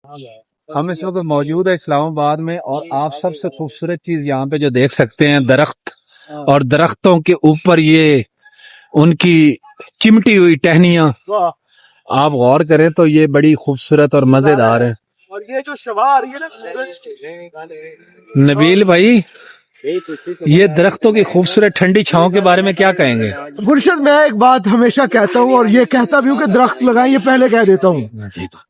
ہم اس وقت موجود ہے اسلام آباد میں، اور آپ سب سے خوبصورت چیز یہاں پہ جو دیکھ سکتے ہیں درخت، اور درختوں کے اوپر یہ ان کی چمٹی ہوئی ٹہنیاں آپ غور کریں تو یہ بڑی خوبصورت اور مزیدار ہے۔ اور یہ جو شعاع آ رہی ہے نا سورج کی، نبیل بھائی یہ درختوں کی خوبصورت ٹھنڈی چھاؤں کے بارے میں کیا کہیں گے؟ گلشد میں ایک بات ہمیشہ کہتا ہوں اور یہ کہتا بھی ہوں کہ درخت لگائیں، یہ پہلے کہہ دیتا ہوں۔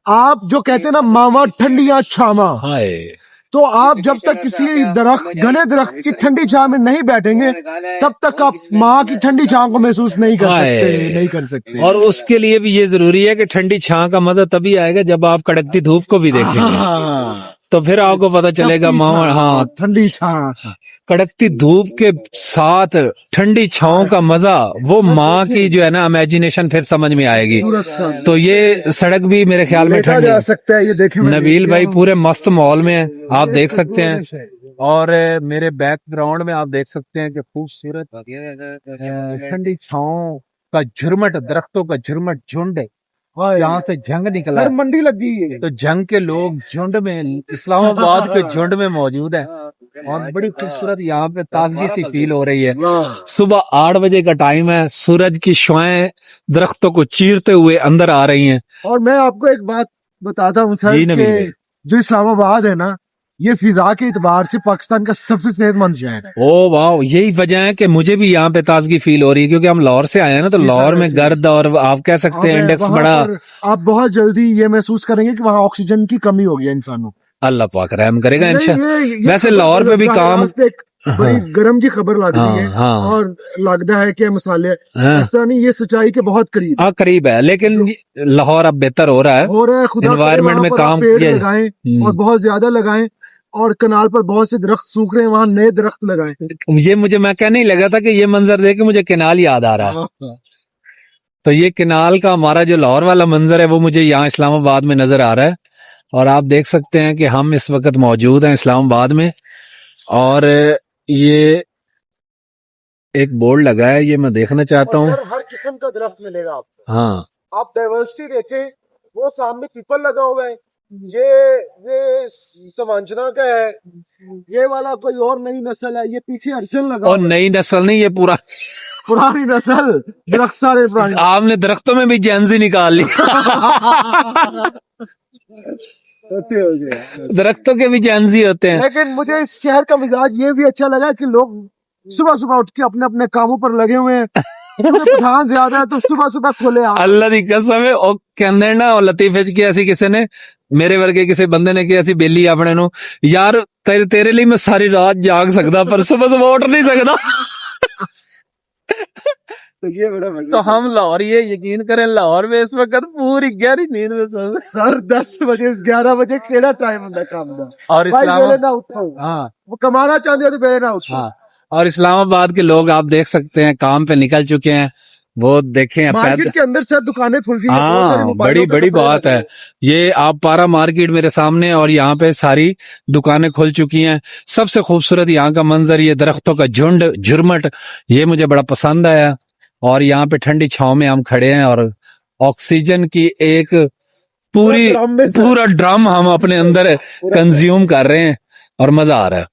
آپ جو کہتے ہیں نا ماما ٹھنڈیاں چھاواں، تو آپ جب تک کسی درخت گھنے درخت کی ٹھنڈی چھاؤں میں نہیں بیٹھیں گے تب تک آپ ماں کی ٹھنڈی چھاؤں کو محسوس نہیں کر سکتے۔ اور اس کے لیے بھی یہ ضروری ہے کہ ٹھنڈی چھاں کا مزہ تبھی آئے گا جب آپ کڑکتی دھوپ کو بھی دیکھیں گے، تو پھر آپ کو پتا چلے گا ماما، ہاں ٹھنڈی چھاں، کڑکتی دھوپ کے ساتھ ٹھنڈی چھاؤں کا مزہ، وہ ماں کی جو ہے نا امیجنیشن پھر سمجھ میں آئے گی۔ تو یہ سڑک بھی میرے خیال میں لیٹا ٹھنڈی جا سکتا ہے، یہ دیکھیں نبیل بھائی پورے مست ماحول میں ہیں، آپ دیکھ سکتے ہیں۔ اور میرے بیک گراؤنڈ میں آپ دیکھ سکتے ہیں کہ خوبصورت ٹھنڈی چھاؤں کا جھرمٹ، درختوں کا جھرمٹ، جھنڈ یہاں سے جنگ نکلا ہے، منڈی لگی ہے تو جنگ کے لوگ جھنڈ میں اسلام آباد کے جھنڈ میں موجود ہیں، اور بڑی خوبصورت یہاں پہ تازگی سی فیل ہو رہی ہے۔ صبح 8 بجے کا ٹائم ہے، سورج کی شعائیں درختوں کو چیرتے ہوئے اندر آ رہی ہیں۔ اور میں آپ کو ایک بات بتاتا ہوں سر جی نبیل کہ بھائی۔ جو اسلام آباد ہے نا، یہ فضا کے اعتبار سے پاکستان کا سب سے صحت مند شہر ہے۔ او واو، یہی وجہ ہے کہ مجھے بھی یہاں پہ تازگی فیل ہو رہی ہے، کیونکہ ہم لاہور سے آئے ہیں نا، تو جی سر، لاہور میں ایسے ہی۔ گرد اور آپ کہہ سکتے ہیں انڈیکس وہاں بڑا، پر آپ بہت جلدی یہ محسوس کریں گے کہ وہاں آکسیجن کی کمی ہوگی انسانوں کو۔ اللہ پاک رحم کرے گا انشاءاللہ۔ یہ ویسے خبر لاہور پہ بھی براہ کام، راست ایک بڑی گرم جی خبر لگ رہی ہے، ہاں اور لگتا ہے کہ مسالے ہاں اس طرح نہیں، یہ سچائی کے بہت قریب ہاں قریب ہے، لیکن لاہور اب بہتر ہو رہا ہے، ہو رہا ہے۔ خدا کرے انوائرمنٹ وہاں میں پر آپ کام پیڑ کیا لگائیں، اور بہت زیادہ لگائیں، اور کنال پر بہت سے درخت سوکھ رہے ہیں، وہاں نئے درخت لگائیں۔ یہ مجھے، میں کہنے ہی لگا تھا کہ یہ منظر دیکھ کے مجھے کنال یاد آ رہا ہے، تو یہ کنال کا ہمارا جو لاہور والا منظر ہے وہ مجھے یہاں اسلام آباد میں نظر آ رہا ہے۔ اور آپ دیکھ سکتے ہیں کہ ہم اس وقت موجود ہیں اسلام آباد میں، اور یہ ایک بورڈ لگا ہے، یہ میں دیکھنا چاہتا ہوں۔ اور سر ہر قسم کا درخت ملے گا آپ کو، ہاں آپ ڈائیورسٹی دیکھیں، وہ سامنے پیپل لگا ہوا ہے، یہ سمانجنا کا ہے، یہ والا کوئی اور نئی نسل ہے، یہ پیچھے ارجن لگا اور ہوا ہے۔ نئی نسل نہیں، یہ پورا پرانی نسل، درخت سارے پرانے۔ آپ نے درختوں میں بھی جینزی نکال لی، درختوں کے بھی جینزی ہوتے ہیں۔ لیکن مجھے اس شہر کا مزاج یہ بھی اچھا لگا کہ لوگ صبح صبح اٹھ کے اپنے اپنے کاموں پر لگے ہوئے ہیں۔ پٹھان زیادہ ہے تو صبح صبح کھولے آپ۔ اللہ دی قسم ہے، او کہندے نا لطیفے چ کیا سی کسی نے، میرے ورگے کسی بندے نے کیا سی بیلی اپنے نو، یار تیرے لیے میں ساری رات جاگ سکدا پر صبح صبح اٹھ نہیں سکدا۔ تو ہم لاہور، یہ یقین کریں لاہور میں اس وقت پوری گہری نیند میں سو رہے ہیں۔ سر 10 بجے 11 بجے کیڑا ٹائم ہوندا کام دا، اور بھائی اسلام، ویلے نہ اٹھو، ہاں وہ کمانا چاہتے ہو تو ویلے نہ اٹھو۔ ہاں، اور اسلام آباد کے لوگ آپ دیکھ سکتے ہیں کام پہ نکل چکے ہیں، وہ دیکھیں مارکیٹ کے اندر سے دکانیں کھل گئی ہیں، بہت سارے ہاں موبائلوں بڑی کے کپڑے بات لگے ہے ہیں۔ یہ۔ آپ پارا مارکیٹ میرے سامنے، اور یہاں پہ ساری دکانیں کھل چکی ہیں۔ سب سے خوبصورت یہاں کا منظر یہ درختوں کا جھنڈ، جھرمٹ، یہ مجھے بڑا پسند آیا۔ اور یہاں پہ ٹھنڈی چھاؤں میں ہم کھڑے ہیں، اور آکسیجن کی ایک پورا ڈرم ہم اپنے اندر کنزیوم کر رہے ہیں، اور مزہ آ رہا ہے۔